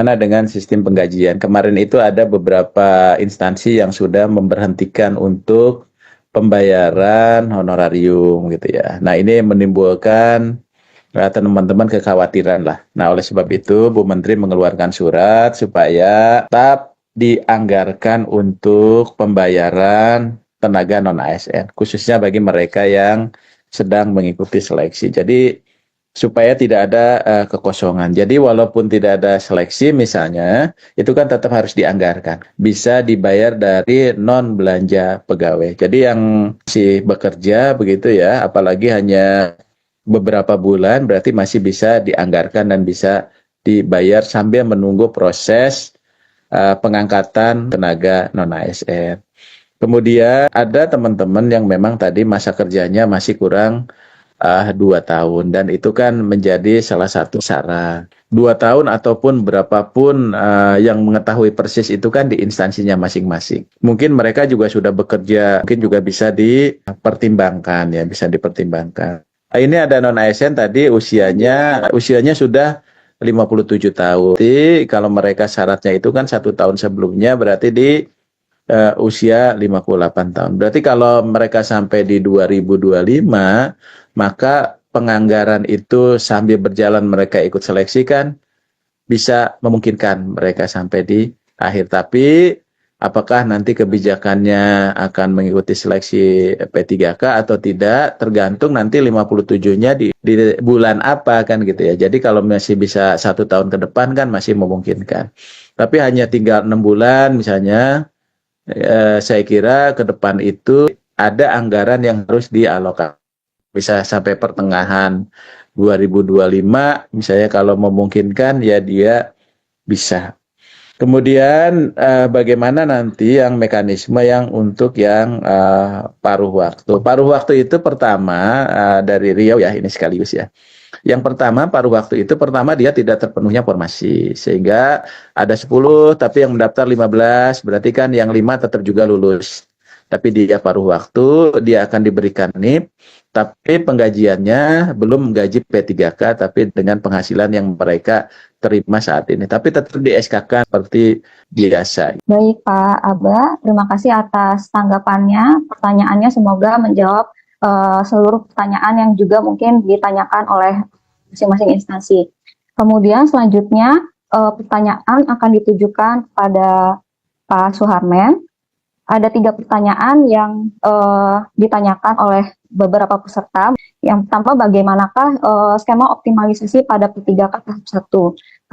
Mana dengan sistem penggajian? Kemarin itu ada beberapa instansi yang sudah memberhentikan untuk pembayaran honorarium gitu ya. Nah, ini menimbulkan teman-teman kekhawatiran lah. Nah, oleh sebab itu Bu Menteri mengeluarkan surat supaya tetap dianggarkan untuk pembayaran tenaga non-ASN, khususnya bagi mereka yang sedang mengikuti seleksi. Jadi supaya tidak ada kekosongan. Jadi walaupun tidak ada seleksi misalnya, itu kan tetap harus dianggarkan. Bisa dibayar dari non belanja pegawai. Jadi yang masih bekerja begitu ya, apalagi hanya beberapa bulan, berarti masih bisa dianggarkan dan bisa dibayar sambil menunggu proses pengangkatan tenaga non ASN. Kemudian ada teman-teman yang memang tadi masa kerjanya masih kurang 2 tahun, dan itu kan menjadi salah satu saran. 2 tahun ataupun berapapun yang mengetahui persis itu kan di instansinya masing-masing. Mungkin mereka juga sudah bekerja, mungkin juga bisa dipertimbangkan ya, bisa dipertimbangkan. Ini ada non ASN tadi usianya sudah 57 tahun. Jadi kalau mereka syaratnya itu kan 1 tahun sebelumnya, berarti di usia 58 tahun. Berarti kalau mereka sampai di 2025, maka penganggaran itu sambil berjalan mereka ikut seleksi kan bisa memungkinkan mereka sampai di akhir. Tapi apakah nanti kebijakannya akan mengikuti seleksi P3K atau tidak, tergantung nanti 57-nya di bulan apa kan gitu ya. Jadi kalau masih bisa 1 tahun ke depan kan masih memungkinkan. Tapi hanya tinggal 6 bulan misalnya, saya kira ke depan itu ada anggaran yang harus dialokasikan. Bisa sampai pertengahan 2025, misalnya kalau memungkinkan ya dia bisa. Kemudian bagaimana nanti yang mekanisme yang untuk yang paruh waktu. Paruh waktu itu pertama dari Riau ya, ini sekaligus ya. Yang pertama, paruh waktu itu pertama dia tidak terpenuhnya formasi, sehingga ada 10 tapi yang mendaftar 15, berarti kan yang 5 tetap juga lulus. Tapi dia paruh waktu, dia akan diberikan NIP, tapi penggajiannya belum gaji P3K, tapi dengan penghasilan yang mereka terima saat ini. Tapi tetap di SK-kan seperti biasa. Baik Pak Aba, terima kasih atas tanggapannya, pertanyaannya semoga menjawab seluruh pertanyaan yang juga mungkin ditanyakan oleh masing-masing instansi. Kemudian selanjutnya pertanyaan akan ditujukan pada Pak Suharmen. Ada 3 pertanyaan yang ditanyakan oleh beberapa peserta. Yang pertama, bagaimanakah skema optimalisasi pada P3K tahap 1?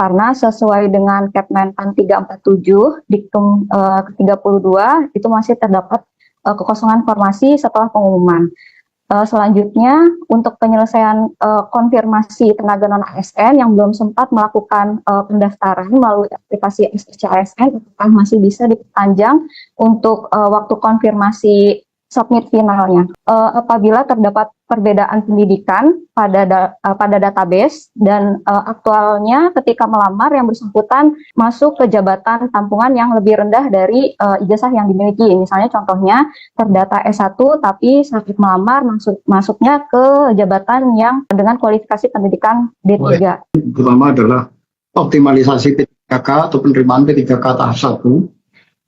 Karena sesuai dengan Kepmenpan 347, diktum ke-32, itu masih terdapat kekosongan formasi setelah pengumuman. Selanjutnya, untuk penyelesaian konfirmasi tenaga non-ASN yang belum sempat melakukan pendaftaran melalui aplikasi SRC-ASN, apakah masih bisa diperpanjang untuk waktu konfirmasi submit finalnya. Apabila terdapat perbedaan pendidikan pada database dan aktualnya ketika melamar yang bersangkutan masuk ke jabatan tampungan yang lebih rendah dari ijazah yang dimiliki. Misalnya contohnya terdata S1 tapi saat melamar masuknya ke jabatan yang dengan kualifikasi pendidikan D3. Pertama adalah optimalisasi P3K atau penerimaan P3K tahap 1.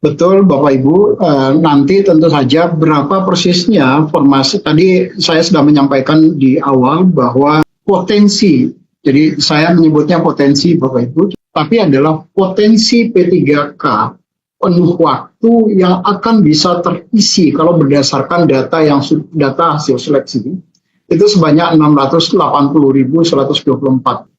Betul Bapak Ibu, nanti tentu saja berapa persisnya formasi, tadi saya sudah menyampaikan di awal bahwa potensi, jadi saya menyebutnya potensi Bapak Ibu, tapi adalah potensi P3K penuh waktu yang akan bisa terisi kalau berdasarkan data hasil seleksi, itu sebanyak 680.124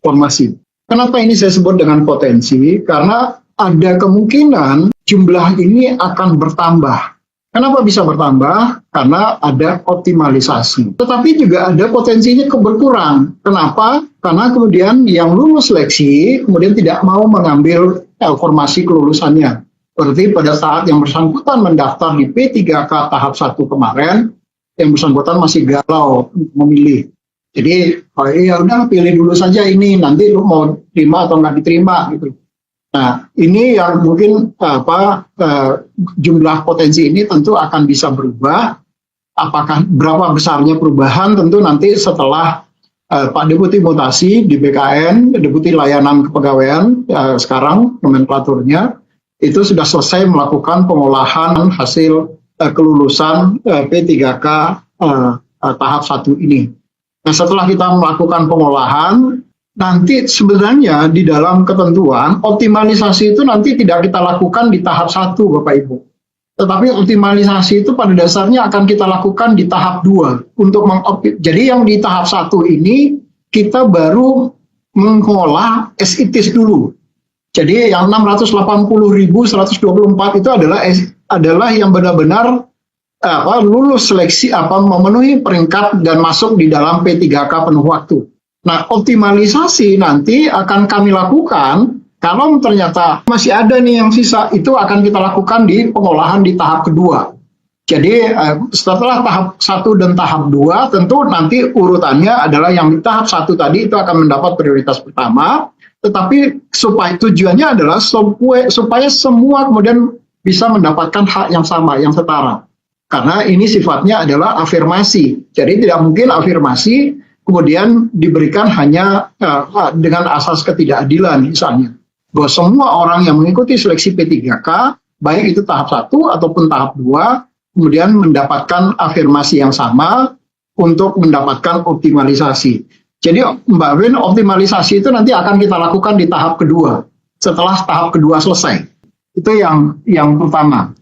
formasi. Kenapa ini saya sebut dengan potensi? Karena ada kemungkinan jumlah ini akan bertambah. Kenapa bisa bertambah? Karena ada optimalisasi. Tetapi juga ada potensinya berkurang. Kenapa? Karena kemudian yang lulus seleksi kemudian tidak mau mengambil formasi kelulusannya. Berarti pada saat yang bersangkutan mendaftar di P3K tahap 1 kemarin, yang bersangkutan masih galau memilih. Jadi, ya udah pilih dulu saja ini, nanti lu mau terima atau nggak diterima gitu. Nah, ini yang mungkin jumlah potensi ini tentu akan bisa berubah. Apakah berapa besarnya perubahan tentu nanti setelah Pak Deputi Mutasi di BKN, Deputi Layanan Kepegawaian, sekarang nomenklaturnya, itu sudah selesai melakukan pengolahan hasil kelulusan P3K tahap 1 ini. Nah, setelah kita melakukan pengolahan, nanti sebenarnya di dalam ketentuan, optimalisasi itu nanti tidak kita lakukan di tahap 1, Bapak Ibu. Tetapi optimalisasi itu pada dasarnya akan kita lakukan di tahap 2. Jadi yang di tahap 1 ini, kita baru mengolah as it is dulu. Jadi yang 680.124 itu adalah yang benar-benar lulus seleksi memenuhi peringkat dan masuk di dalam P3K penuh waktu. Nah, optimalisasi nanti akan kami lakukan kalau ternyata masih ada nih yang sisa, itu akan kita lakukan di pengolahan di tahap kedua. Jadi setelah tahap 1 dan tahap 2 tentu nanti urutannya adalah yang di tahap 1 tadi itu akan mendapat prioritas pertama, tetapi tujuannya adalah supaya semua kemudian bisa mendapatkan hak yang sama, yang setara. Karena ini sifatnya adalah afirmasi. Jadi tidak mungkin afirmasi kemudian diberikan hanya dengan asas ketidakadilan misalnya. Bahwa semua orang yang mengikuti seleksi P3K, baik itu tahap 1 ataupun tahap 2, kemudian mendapatkan afirmasi yang sama untuk mendapatkan optimalisasi. Jadi Mbak Win, optimalisasi itu nanti akan kita lakukan di tahap kedua, setelah tahap kedua selesai. Itu yang pertama.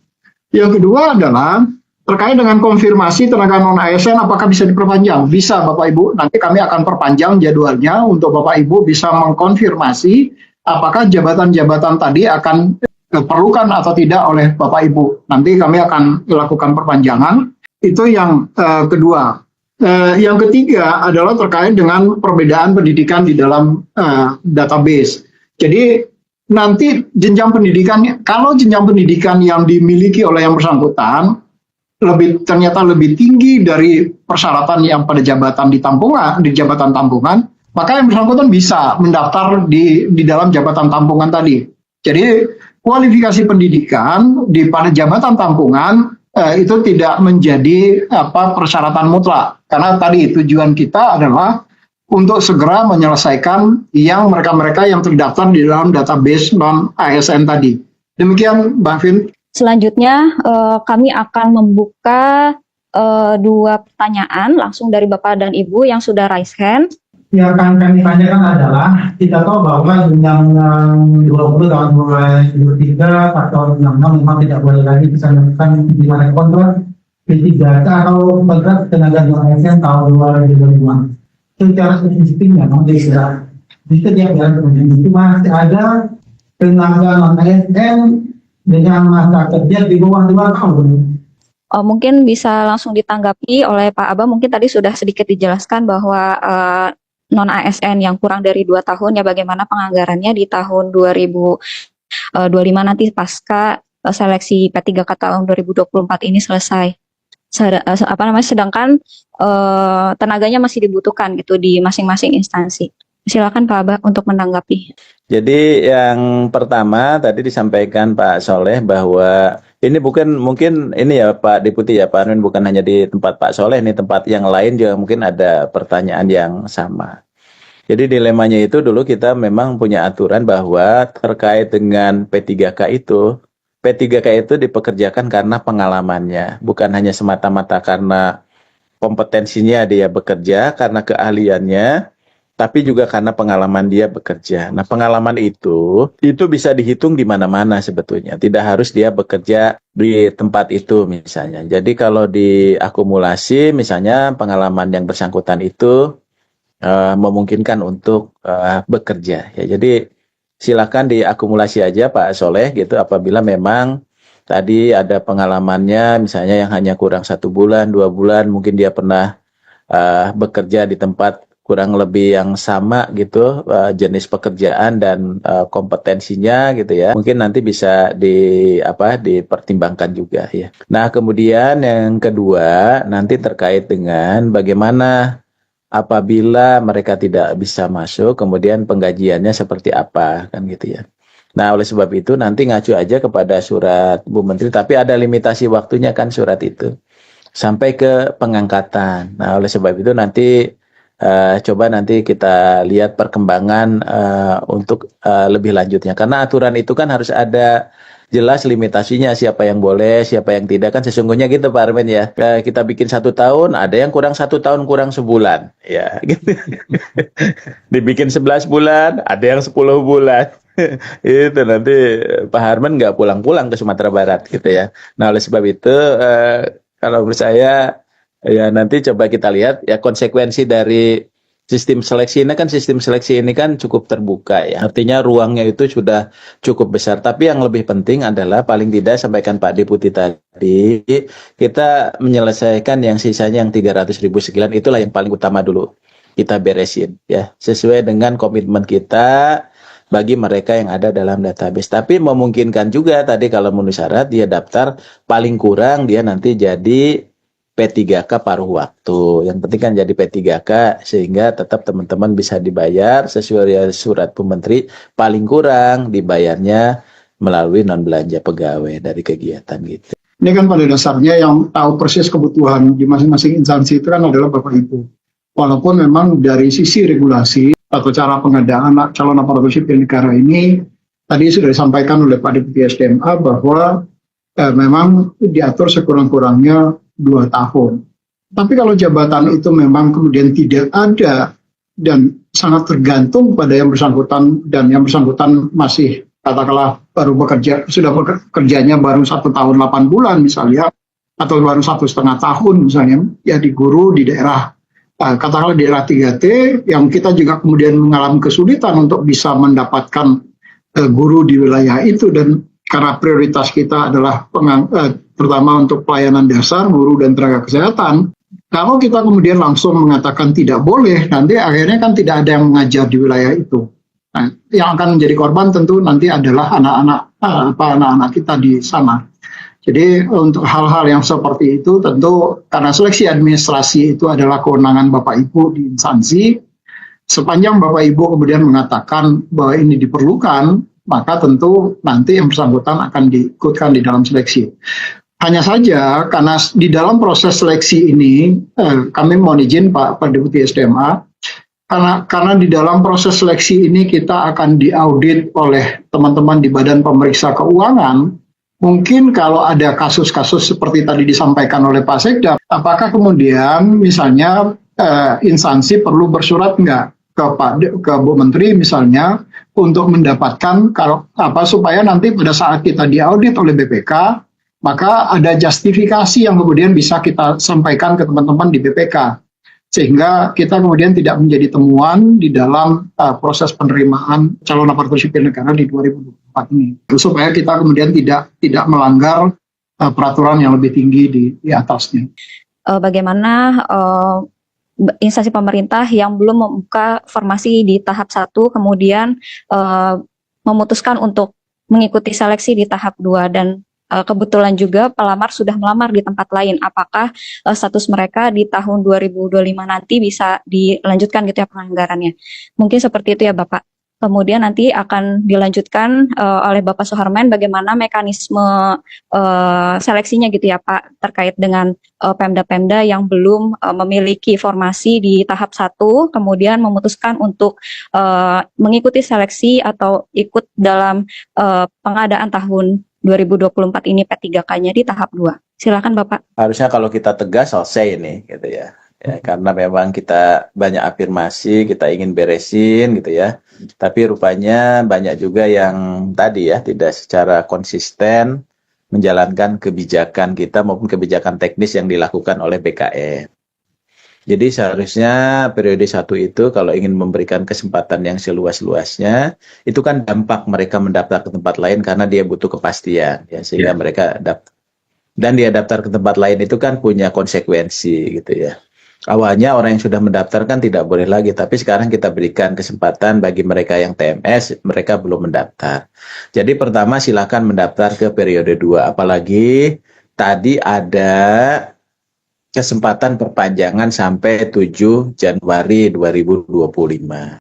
Yang kedua adalah terkait dengan konfirmasi tenaga non-ASN apakah bisa diperpanjang? Bisa Bapak Ibu, nanti kami akan perpanjang jadwalnya untuk Bapak Ibu bisa mengkonfirmasi apakah jabatan-jabatan tadi akan diperlukan atau tidak oleh Bapak Ibu. Nanti kami akan melakukan perpanjangan. Itu yang kedua. Yang ketiga adalah terkait dengan perbedaan pendidikan di dalam database. Jadi nanti jenjang pendidikan, kalau jenjang pendidikan yang dimiliki oleh yang bersangkutan ternyata lebih tinggi dari persyaratan yang pada jabatan di jabatan tampungan, maka yang bersangkutan bisa mendaftar di dalam jabatan tampungan tadi. Jadi kualifikasi pendidikan pada jabatan tampungan itu tidak menjadi persyaratan mutlak, karena tadi tujuan kita adalah untuk segera menyelesaikan yang mereka-mereka yang terdaftar di dalam database non-ASN tadi. Demikian Mbak Vin. Selanjutnya kami akan membuka 2 pertanyaan langsung dari Bapak dan Ibu yang sudah raise hand. Yang akan kami tanyakan adalah, kita tahu bahwa Undang-Undang 20 tahun 2023 atau Undang-Undang memang tidak boleh lagi bisa melakukan pimpinan kontrak P3K atau kontrak tenaga non-ASN tahun 2025. Secara spesifik memang di setiap daerah kemudian itu masih ada tenaga non-ASN dengan masa kerja di bawah 2 tahun. Mungkin bisa langsung ditanggapi oleh Pak Abah. Mungkin tadi sudah sedikit dijelaskan bahwa non-ASN yang kurang dari 2 tahun ya bagaimana penganggarannya di tahun 2025 nanti pasca seleksi P3K tahun 2024 ini selesai. Sedangkan tenaganya masih dibutuhkan gitu di masing-masing instansi. Silakan Pak Abah untuk menanggapi. Jadi yang pertama tadi disampaikan Pak Soleh bahwa ini mungkin ini ya Pak Deputi ya Pak Anwin, bukan hanya di tempat Pak Soleh, ini tempat yang lain juga mungkin ada pertanyaan yang sama. Jadi dilemanya itu dulu kita memang punya aturan bahwa terkait dengan P3K itu dipekerjakan karena pengalamannya, bukan hanya semata-mata karena kompetensinya dia bekerja, karena keahliannya, tapi juga karena pengalaman dia bekerja. Nah, pengalaman itu bisa dihitung di mana-mana sebetulnya. Tidak harus dia bekerja di tempat itu misalnya. Jadi kalau diakumulasi misalnya pengalaman yang bersangkutan itu memungkinkan untuk bekerja. Ya, jadi silakan diakumulasi aja Pak Soleh gitu apabila memang tadi ada pengalamannya misalnya yang hanya kurang 1 bulan, 2 bulan, mungkin dia pernah bekerja di tempat kurang lebih yang sama gitu jenis pekerjaan dan kompetensinya gitu ya, mungkin nanti bisa dipertimbangkan juga ya. Nah kemudian yang kedua nanti terkait dengan bagaimana apabila mereka tidak bisa masuk, kemudian penggajiannya seperti apa kan gitu ya. Nah oleh sebab itu nanti ngacu aja kepada surat Bu Menteri, tapi ada limitasi waktunya kan surat itu sampai ke pengangkatan. Nah oleh sebab itu nanti Coba nanti kita lihat perkembangan untuk lebih lanjutnya. Karena aturan itu kan harus ada jelas limitasinya, siapa yang boleh, siapa yang tidak, kan sesungguhnya gitu Pak Armen ya. Kita bikin 1 tahun, ada yang kurang 1 tahun, kurang sebulan, ya gitu. Dibikin 11 bulan, ada yang 10 bulan. Itu nanti Pak Harman nggak pulang-pulang ke Sumatera Barat gitu ya. Nah oleh sebab itu kalau menurut saya ya nanti coba kita lihat ya konsekuensi dari sistem seleksi ini kan, sistem seleksi ini kan cukup terbuka ya. Artinya ruangnya itu sudah cukup besar. Tapi yang lebih penting adalah paling tidak sampaikan Pak Deputi tadi, kita menyelesaikan yang sisanya yang 300.000 sekian, itulah yang paling utama dulu kita beresin ya, sesuai dengan komitmen kita bagi mereka yang ada dalam database. Tapi memungkinkan juga tadi kalau memenuhi syarat dia daftar, paling kurang dia nanti jadi P3K paruh waktu. Yang penting kan jadi P3K sehingga tetap teman-teman bisa dibayar sesuai surat Bu Menteri, paling kurang dibayarnya melalui non belanja pegawai dari kegiatan gitu. Ini kan pada dasarnya yang tahu persis kebutuhan di masing-masing instansi itu kan adalah Bapak Ibu. Walaupun memang dari sisi regulasi atau cara pengadaan calon aparatur sipil negara ini tadi sudah disampaikan oleh Pak Deputi SDMA bahwa memang diatur sekurang-kurangnya 2 tahun. Tapi kalau jabatan itu memang kemudian tidak ada dan sangat tergantung pada yang bersangkutan, dan yang bersangkutan masih katakanlah baru bekerja, sudah bekerjanya baru 1 tahun 8 bulan misalnya, atau baru 1,5 tahun misalnya, ya di guru di daerah katakanlah di daerah 3T, yang kita juga kemudian mengalami kesulitan untuk bisa mendapatkan guru di wilayah itu, dan karena prioritas kita adalah pertama untuk pelayanan dasar, guru dan tenaga kesehatan. Kalau kita kemudian langsung mengatakan tidak boleh, nanti akhirnya kan tidak ada yang mengajar di wilayah itu. Nah, yang akan menjadi korban tentu nanti adalah anak-anak kita di sana. Jadi untuk hal-hal yang seperti itu tentu karena seleksi administrasi itu adalah kewenangan Bapak Ibu di instansi, sepanjang Bapak Ibu kemudian mengatakan bahwa ini diperlukan, maka tentu nanti yang bersangkutan akan diikutkan di dalam seleksi. Hanya saja karena di dalam proses seleksi ini kami mohon izin Pak Deputi SDMA, karena di dalam proses seleksi ini kita akan diaudit oleh teman-teman di Badan Pemeriksa Keuangan. Mungkin kalau ada kasus-kasus seperti tadi disampaikan oleh Pak Sekda, apakah kemudian misalnya instansi perlu bersurat nggak ke Bu Menteri misalnya untuk mendapatkan supaya nanti pada saat kita diaudit oleh BPK, maka ada justifikasi yang kemudian bisa kita sampaikan ke teman-teman di BPK. Sehingga kita kemudian tidak menjadi temuan di dalam proses penerimaan calon aparatur sipil negara di 2024 ini. Supaya kita kemudian tidak melanggar peraturan yang lebih tinggi di atasnya. Bagaimana instansi pemerintah yang belum membuka formasi di tahap 1 kemudian memutuskan untuk mengikuti seleksi di tahap 2, dan kebetulan juga pelamar sudah melamar di tempat lain, apakah status mereka di tahun 2025 nanti bisa dilanjutkan gitu ya penganggarannya. Mungkin seperti itu ya Bapak. Kemudian nanti akan dilanjutkan oleh Bapak Suharman bagaimana mekanisme seleksinya gitu ya Pak, terkait dengan Pemda-Pemda yang belum memiliki formasi di tahap 1, kemudian memutuskan untuk mengikuti seleksi atau ikut dalam pengadaan tahun 2024 ini P3K-nya di tahap 2. Silakan Bapak. Harusnya kalau kita tegas selesai ini gitu ya. Karena memang kita banyak afirmasi, kita ingin beresin gitu ya. Tapi rupanya banyak juga yang tadi ya tidak secara konsisten menjalankan kebijakan kita maupun kebijakan teknis yang dilakukan oleh BKN. Jadi seharusnya periode 1 itu kalau ingin memberikan kesempatan yang seluas-luasnya, itu kan dampak mereka mendaftar ke tempat lain karena dia butuh kepastian ya, sehingga mereka daftar. Dan dia daftar ke tempat lain itu kan punya konsekuensi gitu ya. Awalnya orang yang sudah mendaftar kan tidak boleh lagi, tapi sekarang kita berikan kesempatan bagi mereka yang TMS, mereka belum mendaftar. Jadi pertama silakan mendaftar ke periode 2, apalagi tadi ada kesempatan perpanjangan sampai 7 Januari 2025.